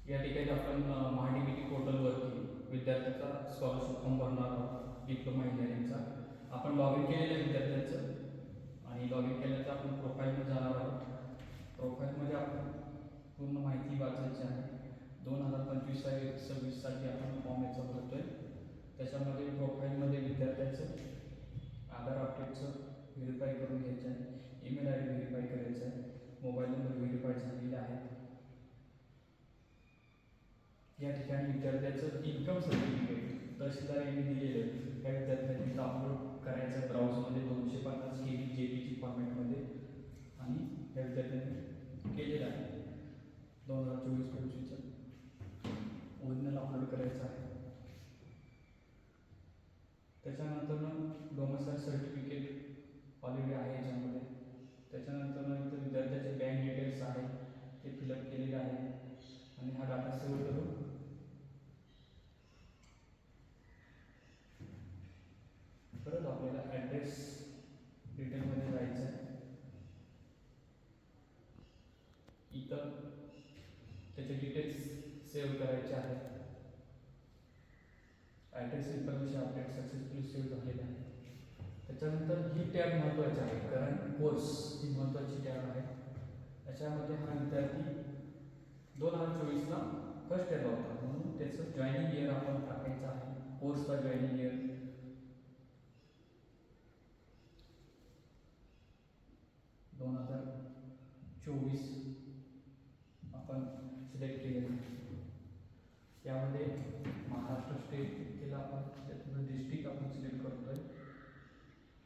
या ठिकाणी आपण महाडीबीटी पोर्टलवरती विद्यार्थ्याचा स्कॉलरशिप फॉर्म भरणार आहोत डिप्लोमा इंजिनिअरिंगचा. आपण लॉग इन केलेलं आहे विद्यार्थ्यांचं आणि लॉग इन केल्याचं आपण प्रोफाईलमध्ये जाणार आहोत. प्रोफाईलमध्ये आपण पूर्ण माहिती वाचायची आहे. 2025-26साठी आपण फॉर्म याचा भरतोय. त्याच्यामध्ये प्रोफाईलमध्ये विद्यार्थ्याचं आधार अपडेटचं व्हेरीफाय करून घ्यायचं आहे, ईमेल आय डी व्हेरीफाय करायचं आहे, मोबाईल नंबर व्हेरीफाय झालेला आहे. या ठिकाणी विद्यार्थ्याचं इन्कम सर्टिफिकेट तहसीलदार यांनी दिलेलं त्या विद्यार्थ्यांनी अपलोड करायचं ब्राउझरमध्ये 250 KB JPG फॉर्मॅटमध्ये आणि त्या विद्यार्थ्यांनी केलेलं आहे. 2024-25चं ओरिजिनल अपलोड करायचं आहे. त्याच्यानंतर डोमेसाईल सर्टिफिकेट ऑलरेडी आहे याच्यामध्ये. त्याच्यानंतर इथं विद्यार्थ्याचे बँक डिटेल्स आहेत ते फिलअप केलेले आहे आणि हा डाटा सेव्ह करून परत आपल्याला ॲड्रेस डिटेलमध्ये जायचं आहे. इथं त्याचे डिटेल्स सेव्ह करायचे आहेत. Address information update successfully save झालेलं आहे. त्याच्यानंतर ही टॅब महत्त्वाची आहे, कारण कोर्स ही महत्त्वाची टॅब आहे. त्याच्यामध्ये हा विद्यार्थी 2024ला फर्स्ट इयरला होता, म्हणून त्याचं जॉईनिंग इयर आपण टाकायचं आहे. कोर्सचा जॉईनिंग इयर 2024 आपण सिलेक्ट केलेलं आहे. यामध्ये महाराष्ट्र स्टेट केला आपण, त्यातून डिस्ट्रिक्ट आपण सिलेक्ट करतोय,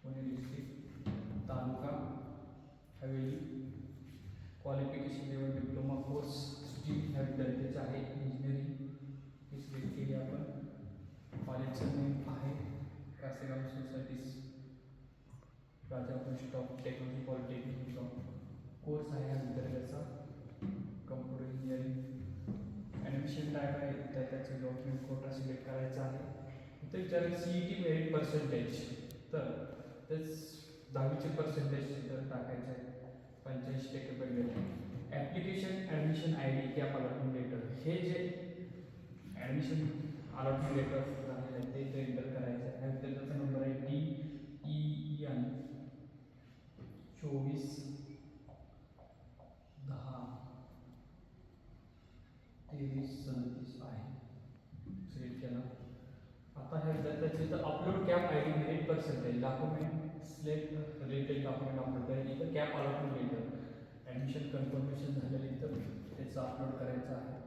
Pune district, taluka Haveli, qualification level diploma course, stream ह्या विद्यार्थ्याचं आहे इंजिनिअरिंग ही सिलेक्ट केली आपण. कॉलेजचं नेम आहे Kasegaon societies Rajapur stop technology polytechnic course आहे हा विद्यार्थ्याचा कम्प्युटर इंजिनिअरिंग. ॲडमिशन टाईप आहे तर त्याचं डॉक्युमेंट कोटा सिलेक्ट करायचा आहे. इथं विचारलं CET मेरिट पर्सेंटेज, तर तेच 10वीचे पर्सेंटेज इथं टाकायचं आहे, 85% पडलेलं आहे. Application admission ID CAP allotment letter, हे जे ॲडमिशन अलॉटमेंट लेटर झालेलं आहे ते इथं एंटर करायचं आहे. ह्या विद्यार्थ्याचा नंबर आहे DEN 24/10/2337 आहे, सिलेक्ट केला. आता ह्या विद्यार्थ्याचे इथं upload CAP ID merit percentage document select related document upload करायचं. इथं CAP allotment letter admission confirmation झालेलं इथं त्याचं अपलोड करायचं आहे.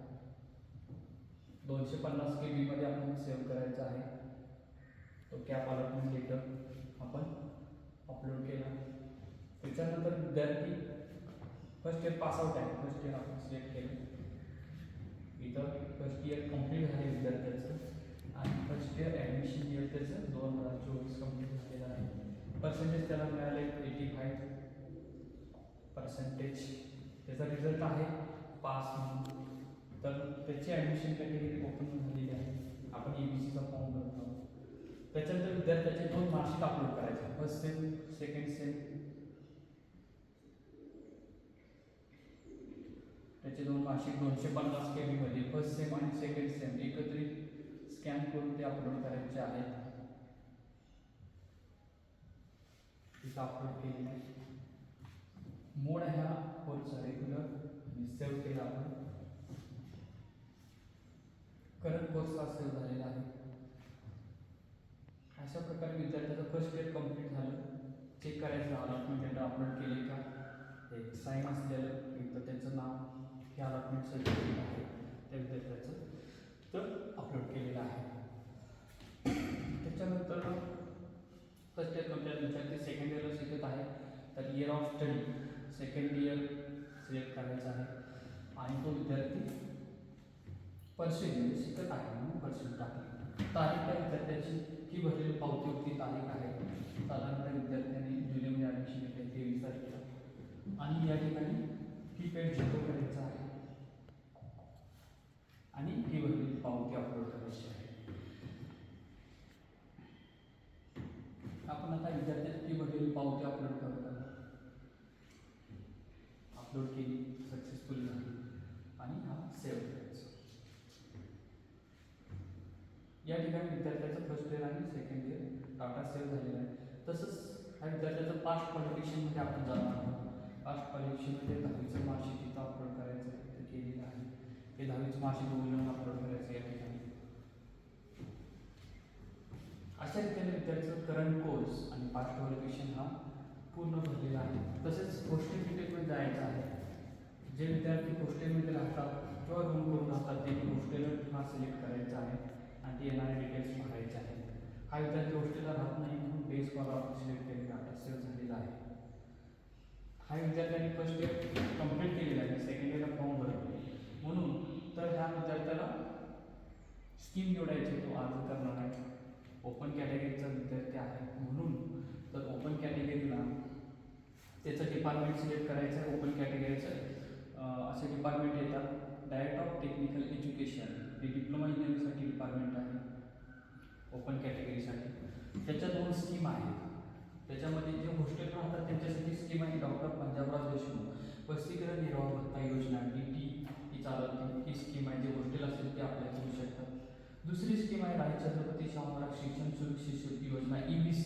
250 KB मध्ये आपण सेव्ह करायचा आहे. तो कॅप अलॉटमेंट लेटर आपण अपलोड केला. त्याच्यानंतर विद्यार्थी फर्स्ट इयर पास आउट आहे, फर्स्ट इयर आपण सिलेक्ट केलं. इथं फर्स्ट इयर कंप्लीट झाले विद्यार्थ्याचं आणि फर्स्ट इयर ॲडमिशन इयर त्याचं 2024 कंप्लीट झालेलं आहे. पर्सेंटेज त्याला मिळाले 85%. त्याचा रिझल्ट आहे पास म्हणून. तर त्याची ॲडमिशन कॅटेगरी ओपन झालेली आहे. आपण EBCचा फॉर्म भरत आहोत. त्याच्यानंतर विद्यार्थ्याचे 2 मार्कशीट अपलोड करायचे, फर्स्ट सेम सेकंड सेम. त्याचे 2 मार्कशीट 250 KB मध्ये फर्स्ट सेम आणि सेकंड सेम एकत्रित स्कॅन करून ते अपलोड करायचे आहेत. तिथं अपलोड केलेलं आहे. मोड ह्या कोर्सचा रेग्युलर आणि सेव्ह केला आपण. करंट कोर्सचा सेव्ह झालेला आहे. अशा प्रकारे विद्यार्थ्याचं फर्स्ट इयर कंप्लीट झालं. चेक करायचं अलॉटमेंट डेटा अपलोड केले का, एक साईन असलेलं इथं त्याचं नाव हे अलॉटमेंट सर्टिफिकेट आहे त्या विद्यार्थ्याचं, तर अपलोड केलेलं आहे. त्याच्यानंतर फर्स्ट इयर कंप्लीट विद्यार्थी सेकंड इयरला शिकत आहे, तर year of study second year select करायचं आहे. आणि तो विद्यार्थी पर्सेंटेज शिकत आहे म्हणून पर्सेंट टाकले. तारीख त्या विद्यार्थ्याची ही भरलेली पावती होती तारीख आहे. साधारणतः विद्यार्थ्यांनी जुलैमध्ये ॲडमिशन घेतले 23 तारखेला आणि या ठिकाणी फी पेड झिरो करायचं आहे आणि ही भरलेली पावती अपलोड करायची आहे. आपण आता विद्यार्थ्याची फी भरलेली पावती अपलोड करतो. अपलोड केली, सक्सेसफुल झाली आणि हा सेव्ह करायचा. या ठिकाणी विद्यार्थ्याचं फर्स्ट इयर आणि सेकंड इयर डाटा सेव्ह झालेला आहे. तसंच ह्या विद्यार्थ्याचं पास्ट क्वालिफिकेशनमध्ये आपण जाणार आहोत. पास्ट क्वालिफिकेशनमध्ये 10वीचं मार्कशीट इथं अपलोड करायचं आहे, इथं केलेलं आहे. हे 10वीचं मार्कशीट उघडून अपलोड करायचं या ठिकाणी. अशा रीतीने विद्यार्थ्याचं करंट कोर्स आणि पास्ट क्वालिफिकेशन हा पूर्ण भरलेला आहे. तसेच हॉस्टेल डिटेलमध्ये जायचं आहे. जे विद्यार्थी हॉस्टेलमध्ये राहतात किंवा रूम करून राहतात त्यांनी हॉस्टेल हा सिलेक्ट करायचा आहे आणि ते येणारे डिटेल्स भरायचे आहेत. हा विद्यार्थी हॉस्टेलला राहत नाही म्हणून डे स्कॉलर आपण सिलेक्ट केले, डाटा सेव्ह झालेला आहे. हा विद्यार्थ्यांनी फर्स्ट इयर कंप्लीट केलेला आहे, सेकंड इयरला फॉर्म भरतो म्हणून तर ह्या विद्यार्थ्याला स्कीम निवडायची, तो अर्ज करणार आहे. ओपन कॅटेगरीचा विद्यार्थी आहे म्हणून तर ओपन कॅटेगरीला त्याचं डिपार्टमेंट सिलेक्ट करायचं आहे. ओपन कॅटेगरीचं असे डिपार्टमेंट येतात. डायरेक्ट ऑफ टेक्निकल एज्युकेशन हे डिप्लोमा इंजिनिअरिंगसाठी डिपार्टमेंट आहे ओपन कॅटेगरीसाठी. त्याच्या 2 स्कीम आहेत. त्याच्यामध्ये जे हॉस्टेल राहतात त्यांच्यासाठी स्कीम आहे डॉक्टर पंजाबराव देशमुख वसतिगृह निर्वाह भत्ता योजना DT ही चालवते. ही स्कीम आहे. जे हॉस्टेल असेल ते अप्लाय करू शकतात. दुसरी स्कीम आहे राणी छत्रपती शाहू महाराज शिक्षण शुल्क शिष्यवृत्ती योजना EBC.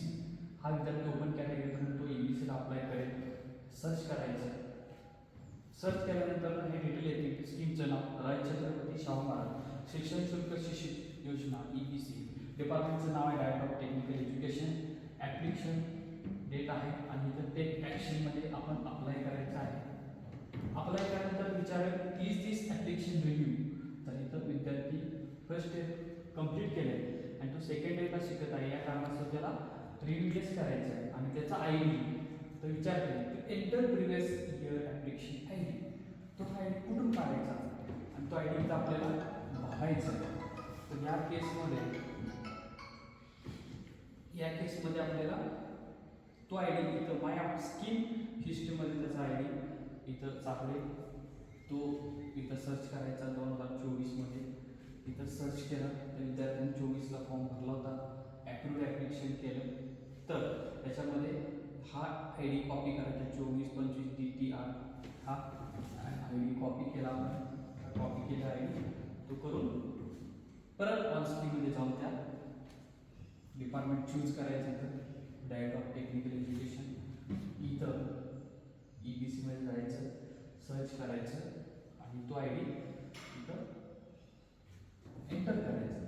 हा विद्यार्थी ओपन कॅटेगरीमधून तो EBCला अप्लाय करेल. सर्च करायचं. सर्च केल्यानंतर हे डिटेल येतील. स्कीमचं नाव राणी छत्रपती शाहू महाराज शिक्षण शुल्क शिष्य योजना EBC. डिपार्टमेंटचं नाव आहे direct of technical education. Application date आहे आणि इथं टेक ॲक्शनमध्ये आपण अप्लाय करायचं आहे. अप्लाय केल्यानंतर विचारेल इज दिस ॲप्लिकेशन रिव्ह्यू. तर इथं विद्यार्थी फर्स्ट इयर कंप्लीट केलं आहे आणि तो सेकंड इयरला शिकत आहे, या कारणास्तव त्याला रिव्ह्यूज करायचं आहे आणि त्याचा ID तर विचारते enter previous year application ID. तो ID कुठून काढायचा आणि तो ID इथं आपल्याला भरायचा आहे. तर या केसमध्ये आपल्याला तो ID इथं माय स्कीम हिस्ट्रीमध्ये त्याचा ID इथं चालेल. तो इथं सर्च करायचा 2024मध्ये. इथं सर्च केलं तर विद्यार्थ्यांनी 24ला फॉर्म भरला होता. ॲप्रूव्ड ॲप्लिकेशन केलं तर त्याच्यामध्ये हा ID कॉपी करायचा 24-25 DTR. हा ID कॉपी केला आपण. कॉपी केला ID तो करून परत ऑन स्कीममध्ये जाऊन त्या डिपार्टमेंट चूज करायचं. इथं डायरेक्ट ऑफ टेक्निकल एज्युकेशन इथं EBCमध्ये जायचं, सर्च करायचं आणि तो ID इथं एंटर करायचं.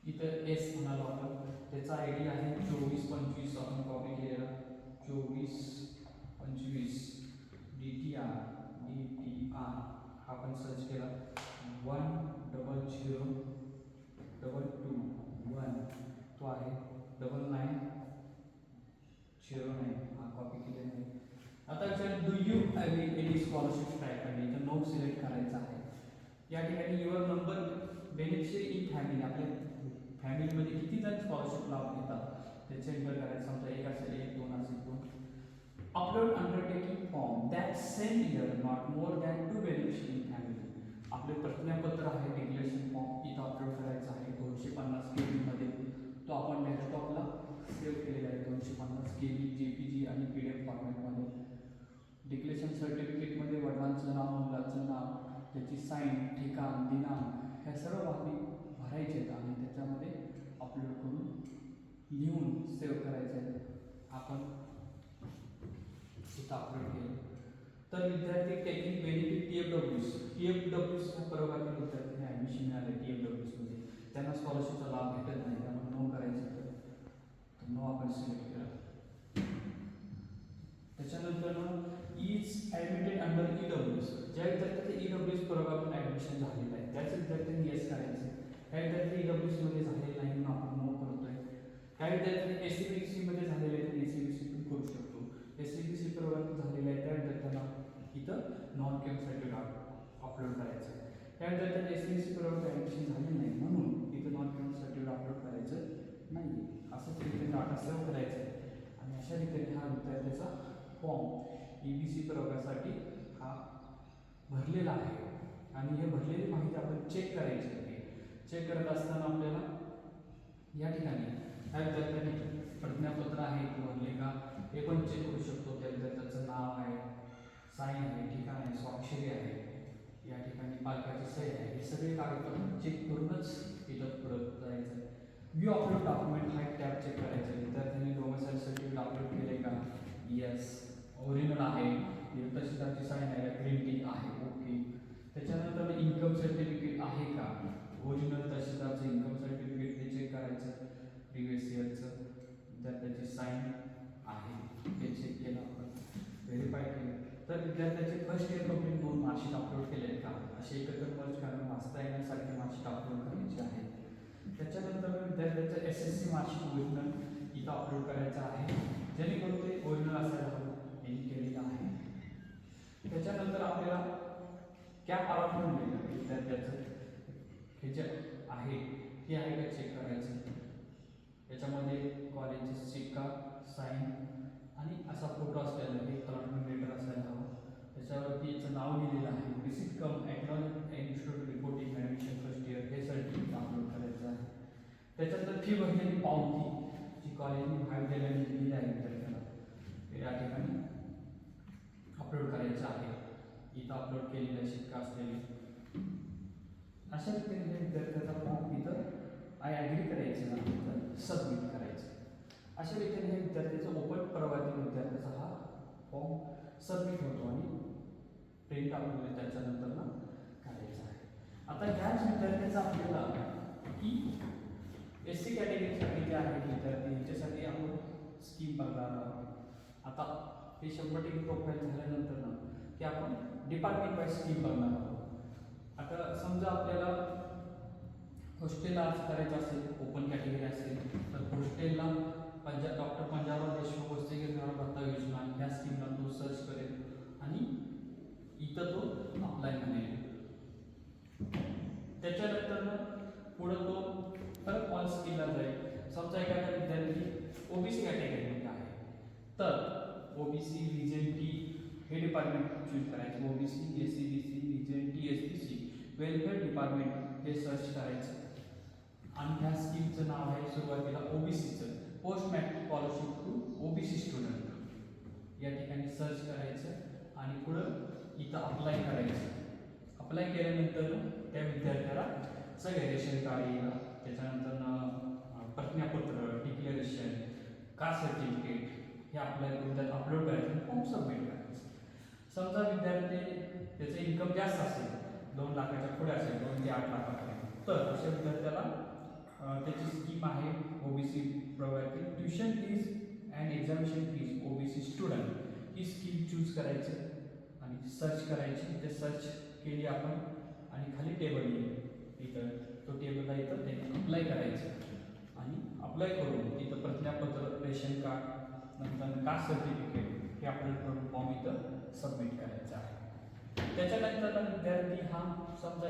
इथं S म्हणालो आपण. त्याचा ID आहे 24-25 आपण कॉपी केलेला 24-25 DTR हा आपण सर्च केला. 100-221 तो आहे 9909 हा कॉपी केलेला आहे. आता विचार do you have any scholarship try करणे. इथं नो सिलेक्ट करायचा आहे. या ठिकाणी your number beneficiary in family आपल्या फॅमिलीमध्ये किती जण स्कॉलरशिप लाभ घेतात त्याचे एंटर करायचं. समजा 1 असेल 1, 2 असेल 2. Upload undertaking form that same year not more than 2 beneficiary in family. आपले प्रतिज्ञापत्र आहे डिक्लेरेशन फॉर्म इथं अपलोड करायचा आहे 250 KB मध्ये. तो आपण डेस्कटॉपला सेव्ह केलेला आहे 250 KB JPG आणि PDF फॉर्मॅटमध्ये. डिक्लेरेशन सर्टिफिकेटमध्ये वडिलांचं नाव, मुलाचं नाव, त्याची साईन, ठिकाण, दिनांक ह्या सर्व बाबी भरायच्या आहेत आणि त्याच्यामध्ये अपलोड करून लिहून सेव्ह करायचे आहेत. आपण इथं अपलोड केलं तर विद्यार्थी टेकिंग बेनिफिट TFWs च्या प्रवर्गातील विद्यार्थ्यांना ॲडमिशन मिळाले TFWsमध्ये. त्यांना स्कॉलरशिपचा लाभ भेटत नाही त्यामुळे नो करायचं. तर नो आपण सिलेक्ट केला. त्याच्यानंतर इज ॲडमिटेड अंडर EWS. ज्या विद्यार्थ्यांचं EWS प्रवर्गातून ॲडमिशन झालेलं आहे त्याच विद्यार्थ्यांनी येस करायचं. त्या विद्यार्थी EWSमध्ये झालेलं नाही म्हणून आपण नो करतोय. त्या विद्यार्थ्यांनी SCBCमध्ये झालेले आहेत त्यांनी SCBC पण करू शकतो. SCBC प्रवर्गातून झालेलं आहे त्या विद्यार्थ्यांना इथं नॉन केम सर्टिफिकेट अपलोड करायचं आहे. त्या विद्यार्थ्यांना SCBC प्रवर्गात ॲडमिशन झाले नाही म्हणून इथं नॉन केम सर्टिफिकेट अपलोड करायचं नाही. असं तरीके डाटा सेव्ह करायचं आहे आणि अशा रीतीने हा विद्यार्थ्याचा फॉर्म EBC प्रवर्गासाठी हा भरलेला आहे आणि हे भरलेली माहिती आपण चेक करायची आहे. चेक करत असताना आपल्याला या ठिकाणी ह्या विद्यार्थ्यांनी प्रतिज्ञापत्र आहे ते भरले का हे पण चेक करू शकतो. त्या विद्यार्थ्याचं नाव आहे, साईन आहे, ठिकाण आहे, स्वाक्षरी आहे, या ठिकाणी पालकाची सही आहे, हे सगळे कागदपत्र चेक करूनच इथं पुढं जायचं आहे. व्ह्यू अपलोड डॉक्युमेंट हा एक टॅब चेक करायचा आहे. विद्यार्थ्यांनी डोमेसाईल सर्टिफिकेट अपलोड केले का, यस, ओरिजिनल आहे, तहसीलदारची साईन आहे, प्रिंटिंग आहे, ओके. त्याच्यानंतर इन्कम सर्टिफिकेट आहे का, ओरिजिनल तहसीलदारचं इन्कम सर्टिफिकेट हे चेक करायचं, प्रिव्हियस इयरचं, विद्यार्थ्याची साईन आहे हे चेक केलं आपण, व्हेरीफाय केलं. तर विद्यार्थ्याचे first year complete 2 marksheet upload केले का, असे एकत्र मर्ज करून वाचता येण्यासारखे मार्कशीट अपलोड करायचे आहे. त्याच्यानंतर विद्यार्थ्याचं SSC मार्कशीट ओरिजिनल इथं अपलोड करायचं आहे, जेणेकरून ते ओरिजिनल असायला हवं, हे केलेलं आहे. त्याच्यानंतर आपल्याला कॅप अलॉटमेंट मिळेल विद्यार्थ्याचं हे जे आहे ते आहे का चेक करायचं. त्याच्यामध्ये कॉलेजची शिक्का, साईन आणि असा फोटो असलेला हे अलॉटमेंट लेटर असायला हवं. त्याच्यावरती याचं नाव लिहिलेलं आहे, receipt cum acknowledgement institute reporting admission first year हे सर्टिफिकेट अपलोड करायचं आहे. त्याच्यानंतर फी भरलेली पावती जी कॉलेजने महाविद्यालयाने दिलेली आहे विद्यार्थ्याला ते या ठिकाणी अपलोड करायचं आहे. इथं अपलोड केलेला शिक्का असलेली अशा रीतीने विद्यार्थ्याचा फॉर्म इथं आय ॲग्री करायचं ना इथं सबमिट करायचं. अशा रीतीने हे विद्यार्थ्याचं ओपन परवातील विद्यार्थ्याचा हा फॉर्म सबमिट होतो आणि प्रिंट आपल्याला त्याच्यानंतर ना करायचं आहे. आता ह्याच विद्यार्थ्याचा आपल्याला की SC कॅटेगरीसाठी जे आहे विद्यार्थी यांच्यासाठी आपण स्कीम बघणार आहोत. आता हे 100% प्रोफाईल झाल्यानंतर ना की आपण डिपार्टमेंट वाईज स्कीम बघणार आहोत. आता समजा आपल्याला हॉस्टेल आज करायचं असेल, ओपन कॅटेगरी असेल तर हॉस्टेलला डॉक्टर पंजाबराव देशमुख वसतिगृह निर्माण भत्ता योजना ह्या स्कीमला तो सर्च करेल आणि इथं तो अप्लाय करेल. त्याच्यानंतर पुढं तो परत ऑल स्कीमला जाईल. समजा एखादा विद्यार्थी OBC कॅटेगरीमध्ये आहे तर OBC, VJT हे डिपार्टमेंट चूज करायचं. OBC, SCBC, VJT, SBC welfare department हे सर्च करायचं आणि ह्या स्कीमचं नाव आहे सुरुवातीला OBCचं post matric scholarship to OBC student या ठिकाणी सर्च करायचं आणि पुढं इथं अप्लाय करायचं. अप्लाय केल्यानंतर त्या विद्यार्थ्याला सगळे रेशन कार्ड येईल, त्याच्यानंतर प्रतिज्ञापत्र, डिक्लेरेशन, कास्ट सर्टिफिकेट हे अप्लाय करून त्यात अपलोड करायचं, फॉर्म सबमिट करायचं. समजा विद्यार्थी त्याचं इन्कम जास्त असेल, 2 लाखाच्या पुढे असेल, 2 ते 8 लाखापर्यंत, तर अशा विद्यार्थ्याला त्याची स्कीम आहे OBC provide tuition fees and examination fees OBC student he scheme choose करायचं आणि सर्च करायची. ते सर्च केली आपण आणि खाली टेबल येईल इथं, तो टेबलला इथं ते अप्लाय करायचं आणि अप्लाय करून इथं प्रतिज्ञापत्र, रेशन कार्ड, नंतर कास्ट सर्टिफिकेट हे अपलोड करून फॉर्म इथं सबमिट करायचा आहे. त्याच्यानंतर विद्यार्थी हा समजा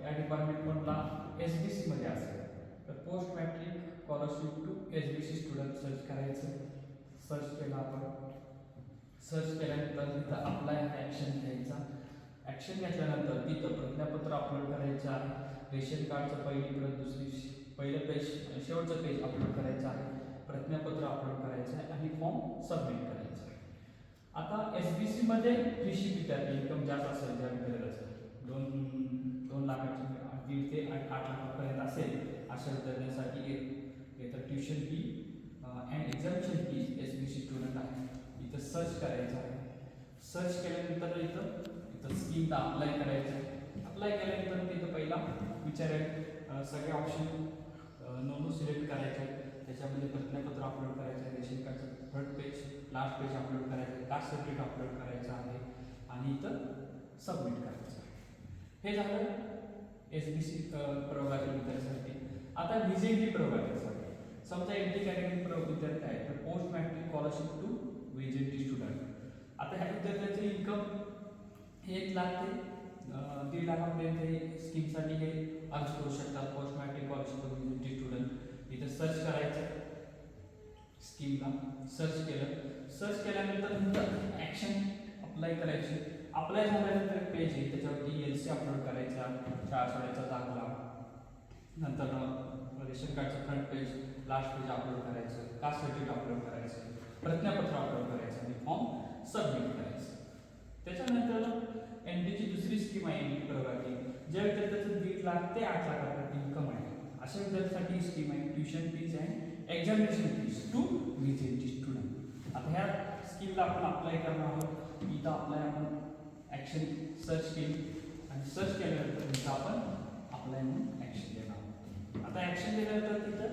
या डिपार्टमेंटमधला SBC मध्ये असेल तर post matric scholarship to SBC student search करायचं. सर्च केलं आपण, सर्च केल्यानंतर तिथं अप्लाय ॲक्शन घ्यायचा. ॲक्शन घेतल्यानंतर तिथं प्रतिज्ञापत्र अपलोड करायचं आहे, रेशन कार्डचं पहिली प्रत, पहिलं पेज, शेवटचं पेज अपलोड करायचं आहे, प्रतिज्ञापत्र अपलोड करायचं आहे आणि फॉर्म सबमिट करायचा आहे. आता SBC मध्ये कृषी विद्यार्थी इन्कम जास्त असेल, ज्या विद्यार्थ्याचं 2 लाखाची 2 ते 8 लाखापर्यंत असेल अशा विद्यार्थ्यांसाठी येतं tuition fee and examination fee SBC student आहे. इथं सर्च करायचं आहे. सर्च केल्यानंतर इथं स्कीमला अप्लाय करायचं आहे. अप्लाय केल्यानंतर तिथं पहिला विचारेल सगळे ऑप्शन नोंदून सिलेक्ट करायचे. त्याच्यामध्ये प्रतिज्ञापत्र अपलोड करायचं आहे, रेशन कार्डचं front page, last page upload करायचं आहे, कास्ट सर्टिफिकेट अपलोड करायचं आहे आणि इथं सबमिट करायचं आहे. हे झालं SBC प्रवर्गातील विद्यार्थ्यांसाठी. आता VJT प्रवर्गासाठी समजा MT कॅटेगरी विद्यार्थी आहे तर post matric scholarship to VJT student. आता ह्या विद्यार्थ्याचं इन्कम 1 लाख ते 1.5 लाखापर्यंत हे स्कीमसाठी हे अर्ज करू शकतात. Post matric scholarship to VJT student इथं सर्च करायचं, स्कीमला सर्च केलं. सर्च केल्यानंतर ॲक्शन अप्लाय करायची. अप्लाय झाल्यानंतर पेज आहे, त्याच्यावरती LC अपलोड करायचा, शाळा सोडायचा दाखला, नंतर रेशन कार्डचं front page, last page upload करायचं, कास्ट सर्टिफिकेट अपलोड करायचं, प्रतिज्ञापत्र अपलोड करायचं आणि फॉर्म सबमिट करायचं. त्याच्यानंतर MTची दुसरी स्कीम आहे MT प्रवर्गातील 1,00,000 ते 8,00,000 इन्कम आहे अशा विद्यार्थ्यांसाठी स्कीम आहे tuition fees and examination fees to visit the student. आता ह्या स्कीमला आपण अप्लाय करणार आहोत. इथं अप्लाय आपण ॲक्शन सर्च केली आणि सर्च केल्यानंतर इथं आपण अप्लाय म्हणून ॲक्शन देणार आहोत. आता ॲक्शन दिल्यानंतर तिथं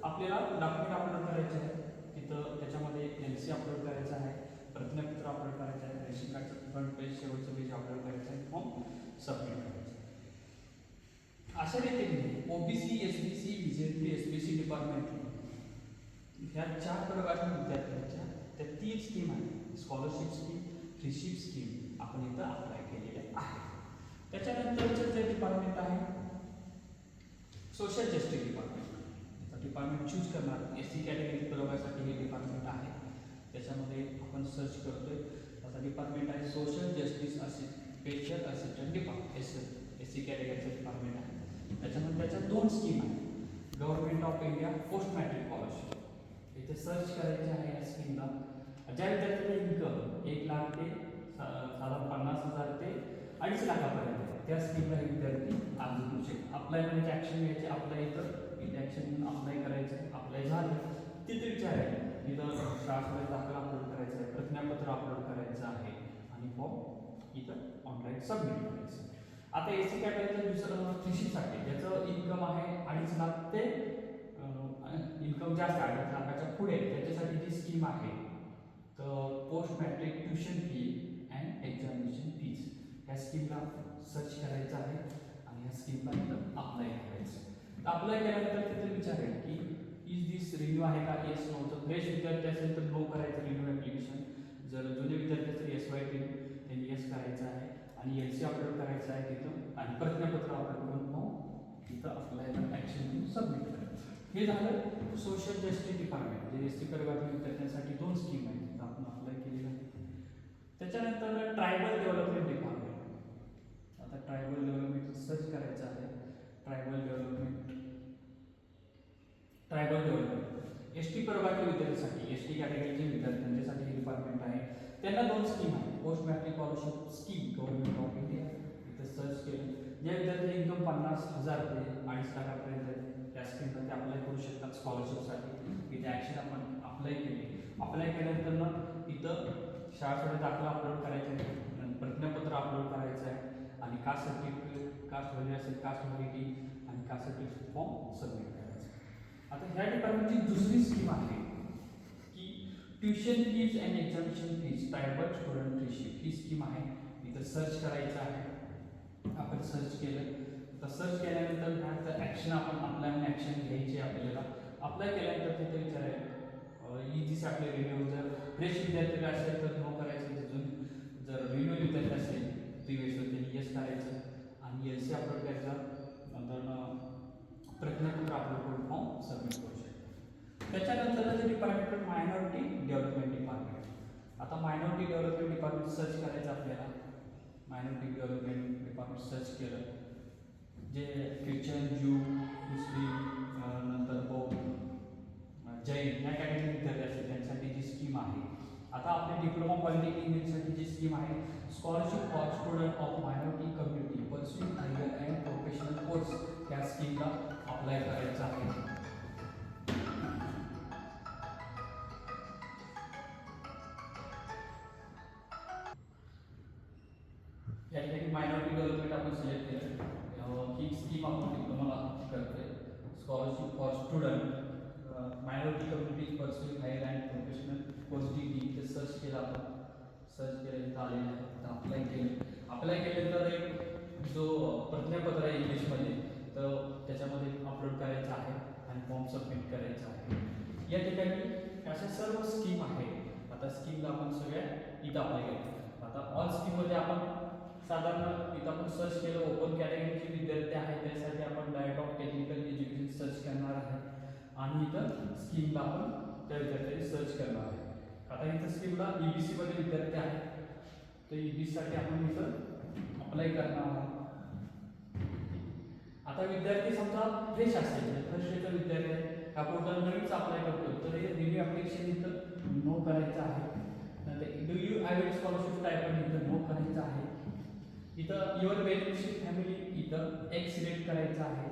आपल्याला डॉक्युमेंट अपलोड करायचे आहे. तिथं त्याच्यामध्ये LC अपलोड करायचं आहे, प्रतिज्ञापत्र अपलोड करायचं आहे, रेशन कार्डचं फ्रंट पेज शेवटचं पेज अपलोड करायचं आहे, फॉर्म सबमिट करायचं आहे. अशा रीतीने OBC, SBC, VJP, SBC department ह्या 4 प्रकारच्या विद्यार्थ्यांच्या त्या 3 स्कीम आहेत. स्कॉलरशिप स्कीम, फ्रीशिप स्कीम आपण इथं अप्लाय केलेले आहे. त्याच्यानंतरचं जे डिपार्टमेंट आहे social justice department. Department choose करणार SC कॅटेगरी प्रयोगासाठी हे डिपार्टमेंट आहे. त्याच्यामध्ये आपण सर्च करतोय. आता डिपार्टमेंट आहे social justice special assistant department SC कॅटेगरीचं डिपार्टमेंट आहे. त्याच्यामध्ये त्याच्या 2 स्कीम आहेत. Government of India post matric scholarship इथे सर्च करायचे आहे. या स्कीमला ज्या विद्यार्थ्याचं इन्कम 1,00,000 ते साधारण 50,000 ते 2.5 लाखापर्यंत त्या स्कीमला हे विद्यार्थी अर्ज करू शकतात. अप्लाय करायचे ॲक्शन घ्यायचे. अप्लाय इथं इथे ॲक्शन अप्लाय करायचं. अप्लाय झालं तिथे विचार आहे इथं शाळा दाखला अपलोड करायचं आहे, प्रतिज्ञापत्र अपलोड करायचं आहे आणि फॉर्म इथं ऑनलाईन सबमिट करायचं. आता SC कॅटेगरीचं दुसरं फ्रीशिपसाठी ज्याचं इन्कम आहे 2.5 लाख ते इन्कम जास्त 2.5 लाखाच्या पुढे त्याच्यासाठी जी स्कीम आहे तर post matric tuition fee and examination fees ह्या स्कीमला सर्च करायचं आहे आणि ह्या स्कीमला इथं अप्लाय करायचं. अप्लाय केल्यानंतर तिथे विचारेल की इज दिस रिन्यू आहे का, येस नो. जर फ्रेश विद्यार्थी असेल तर नो करायचं रिन्यू ॲप्लिकेशन. जर जुने विद्यार्थी असेल SY त्यांनी येस करायचं आहे आणि LC अपलोड करायचं आहे तिथं आणि प्रतिज्ञापत्र अपलोड करून मग तिथं अप्लायला ॲक्शन घेऊन सबमिट करायचं. हे झालं सोशल जस्टिस डिपार्टमेंट जे SC प्रवर्गातील विद्यार्थ्यांसाठी 2 स्कीम आहेत तिथं आपण अप्लाय केलेलं आहे. त्याच्यानंतर ट्रायबल डेव्हलपमेंट डिपार्टमेंट. आता ट्रायबल डेव्हलपमेंट सर्च करायचं आहे. ट्रायबल डेव्हलपमेंट ST प्रवर्गातील विद्यार्थ्यांसाठी ST कॅटेगरीचे विद्यार्थ्यांच्यासाठी हे डिपार्टमेंट आहे. त्यांना 2 स्कीम आहे. Post matric scholarship scheme government of India इथं सर्च केलं. ज्या विद्यार्थ्यांचे इन्कम 50,000 ते 2.5 लाखापर्यंत त्या स्कीमला ते अप्लाय करू शकतात स्कॉलरशिपसाठी. इथे ॲक्शन आपण अप्लाय केली. अप्लाय केल्यानंतर ना तिथं शाळेसाठी दाखला अपलोड करायचा आहे, प्रतिज्ञापत्र अपलोड करायचं आहे आणि कास्ट सर्टिफिकेट, कास्ट व्हॅल्यू असेल कास्ट व्हॅलिडिटी आणि कास्ट सर्टिफिकेट फॉर्म सबमिट करायचा. आता ह्या डिपार्टमेंटची दुसरी स्कीम आहे की tuition fees and examination fees tribal student freeship he scheme आहे. इथं सर्च करायचं आहे. आपण सर्च केलं तर सर्च केल्यानंतर ह्याचं ॲक्शन आपण अप्लाय म्हणून ॲक्शन घ्यायची आपल्याला. अप्लाय केल्यानंतर तिथे विचारायला इजीच आपले रिन्यू. जर फ्रेश विद्यार्थी असेल तर नो करायचं. तिथून जर रिन्यू विद्यार्थी असेल प्रिव्हियस त्यांनी येस करायचं आणि LC अपलोड करायचा. नंतर प्रतिज्ञापत्र अपलोड करून फॉर्म सबमिट करू शकतो. त्याच्यानंतर जे डिपार्टमेंट मायनॉरिटी डेव्हलपमेंट डिपार्टमेंट. आता मायनॉरिटी डेव्हलपमेंट डिपार्टमेंट सर्च करायचं आपल्याला. मायनॉरिटी डेव्हलपमेंट डिपार्टमेंट सर्च केलं. जे ख्रिश्चन, ज्यू, मुस्लिम, नंतर बौद्ध, जैन या कॅटेगरी विद्यार्थी असतील त्यांच्यासाठी जी स्कीम आहे. आता आपल्या डिप्लोमा पॉलिटेक्निक इंजिनिअरिंगसाठी जी स्कीम आहे scholarship for student of minority community pursuing higher and professional course या स्कीमला अप्लाय करायचं आहे. या ठिकाणी मायनॉरिटी डेव्हलपमेंट आपण सिलेक्ट केलं. ही स्कीम आपण डिप्लोमाला करतोय. Scholarship for student minority community pursuing higher and professional course DD ते सर्च केलं. आपण सर्च केलं इथं आलेलं आहे. तर अप्लाय केलं. अप्लाय केल्यानंतर एक जो प्रतिज्ञापत्र आहे इंग्लिशमध्ये तर त्याच्यामध्ये अपलोड करायचं आहे आणि फॉर्म सबमिट करायचा आहे. या ठिकाणी अशा सर्व स्कीम आहेत. आता स्कीमला आपण सगळ्या इथं अप्लाय केलं. आता ऑल स्कीममध्ये आपण साधारण इथं आपण सर्च केलं ओपन कॅटेगरीचे विद्यार्थी आहेत त्यासाठी आपण direct of technical education search करणार आहे आणि इथं स्कीमला आपण त्या विद्यार्थ्यांनी सर्च करणार आहे. आता इथं स्कीमला EBC मध्ये विद्यार्थी आहेत तर EBC साठी आपण इथं अप्लाय करणार आहोत. आता विद्यार्थी समजा फ्रेश असेल फ्रेशचा विद्यार्थी आहे हा पोर्टल नवीनच अप्लाय करतो तर हे रिन्यू ॲप्लिकेशन इथं नो करायचं आहे. नंतर do you have scholarship type इथं नो करायचं आहे. इथं युअर बेनिफिशियल फॅमिली इथं एक सिलेक्ट करायचं आहे.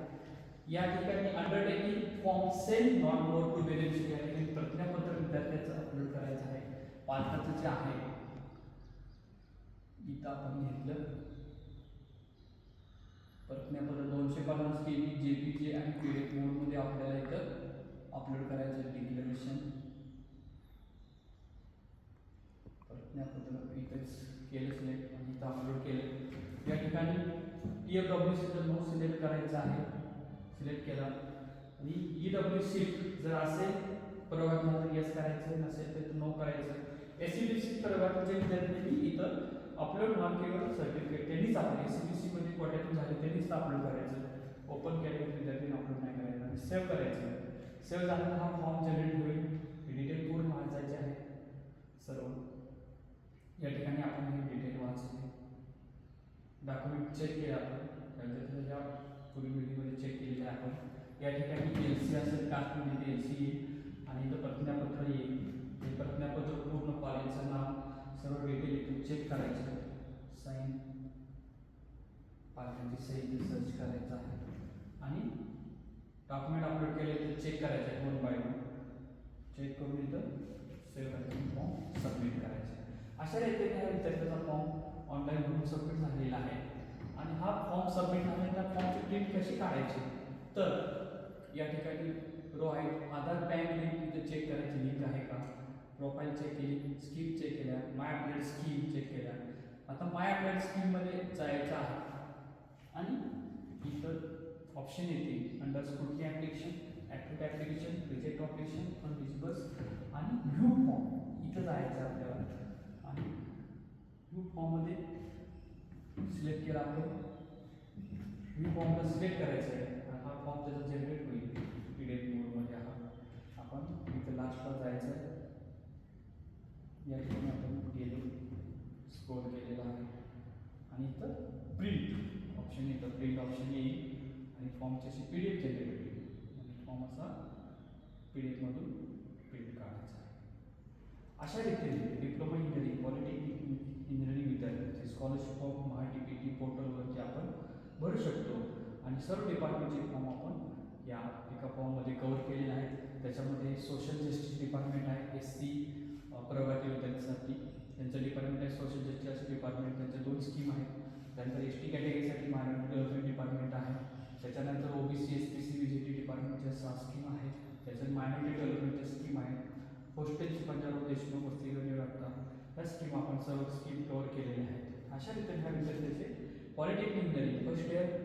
या ठिकाणी undertaking form sell not more to beneficial या ठिकाणी प्रतिज्ञापत्र विद्यार्थ्याचं अपलोड करायचं आहे. पालकाचं जे आहे इथं आपण घेतलं प्रतिज्ञापत्र 250 KB JPG आणि PDF मोडमध्ये आपल्याला इथं अपलोड करायचं डिक्लेरेशन प्रतिज्ञापत्र इथेच केलं सिलेक्ट आणि इथं अपलोड केलं. या ठिकाणी TFWC नो सिलेक्ट करायचं आहे, सिलेक्ट केला आणि EWC जर असेल प्रवर्गात तर यस करायचं, नसेल तर नो करायचं. SCBC प्रवर्गाचे विद्यार्थ्यांनी इथं अपलोड मार्केवर सर्टिफिकेट त्यांनीच आपण SCBC मध्ये कोट्यातून झाले त्यांनीच अपलोड करायचं. ओपन कॅटेगरी विद्यार्थ्यांनी अपलोड नाही करायचं आणि सेव्ह करायचं. सेव्ह झाल्यानंतर हा फॉर्म जनरेट होईल. डिटेल पूर्ण वाचायचे आहे सर्व. या ठिकाणी आपण हे डिटेल वाचले, डॉक्युमेंट चेक केले आपण त्याच्या पूर्वी व्हिडिओमध्ये चेक केलेले आहे आपण. या ठिकाणी LC असेल कास्टमध्ये LC येईल आणि इथं प्रतिज्ञापत्र येईल. हे प्रतिज्ञापत्र पूर्ण कॉलेजचं नाव सर्व डिटेल इथून चेक करायचं, साईन पालकांची सही सर्च करायचं आहे आणि डॉक्युमेंट अपलोड केले तर चेक करायचं आहे 1 बाय 1. चेक करून इथं सेव्ह करायचं, फॉर्म सबमिट करायचं. अशा रीतीने हा विद्यार्थ्याचा फॉर्म ऑनलाईन होऊन सबमिट झालेला आहे. आणि हा फॉर्म सबमिट झाल्यानंतर फॉर्मची प्रिंट कशी काढायची तर या ठिकाणी रो आहे आधार पॅन लिंक इथं चेक करायची लिंक आहे का, प्रोफाईल चेक केली, स्कीम चेक केल्या, माय अपडेट स्कीम चेक केल्या. आता माय अपडेट स्कीममध्ये जायचं आहे आणि इथं ऑप्शन येते under scrutiny application, active application, reject application, invisibles आणि व्ह्यू फॉर्म इथं जायचं आपल्याला. आणि व्ह्यू फॉर्ममध्ये सिलेक्ट केला आपण, व्ह्यू फॉर्मला सिलेक्ट करायचं आहे आणि हा फॉर्म त्याचा जनरेट होईल PDF मोडमध्ये. हा आपण इथं लास्टला जायचं आहे. या ठिकाणी आपण गेलो स्क्रोल केलेला आहे आणि इथं प्रिंट ऑप्शन येतं, प्रिंट ऑप्शन येईल आणि फॉर्मची अशी PDF जनरेट होईल आणि फॉर्म असा PDF मधून प्रिंट काढायचा आहे. अशा रीतीने डिप्लोमा इंजिनिअरिंग पॉलिटेक्निक इंजिनिअरिंग विद्यार्थ्यांचे स्कॉलरशिप ऑफ MyTPT पोर्टलवरती आपण भरू शकतो आणि सर्व डिपार्टमेंटचे फॉर्म आपण या एका फॉर्ममध्ये कव्हर केलेले आहेत. त्याच्यामध्ये सोशल जस्टिस डिपार्टमेंट आहे, SC प्रवर्गातील विद्यार्थ्यांसाठी त्यांचं डिपार्टमेंट आहे, सोशल जस्टिस डिपार्टमेंट त्यांच्या 2 स्कीम आहेत. त्यानंतर ST कॅटेगरीसाठी मायनॉरिटी डेव्हलपमेंट डिपार्टमेंट आहे. त्याच्यानंतर OBC SPC VGT डिपार्टमेंटच्या 6 स्कीम आहेत. त्याच्यात मायनॉरिटी डेव्हलपमेंटच्या स्कीम आहेत. पोस्टेलची पंजाबराव देशमुख वसतिगृह लागतात, ह्या स्कीम आपण सर्व स्कीम कव्हर केलेल्या आहेत. अशा रीतीने ह्या विद्यार्थ्याचे पॉलिटेक्निक इंजिनिअरिंग फर्स्ट इयर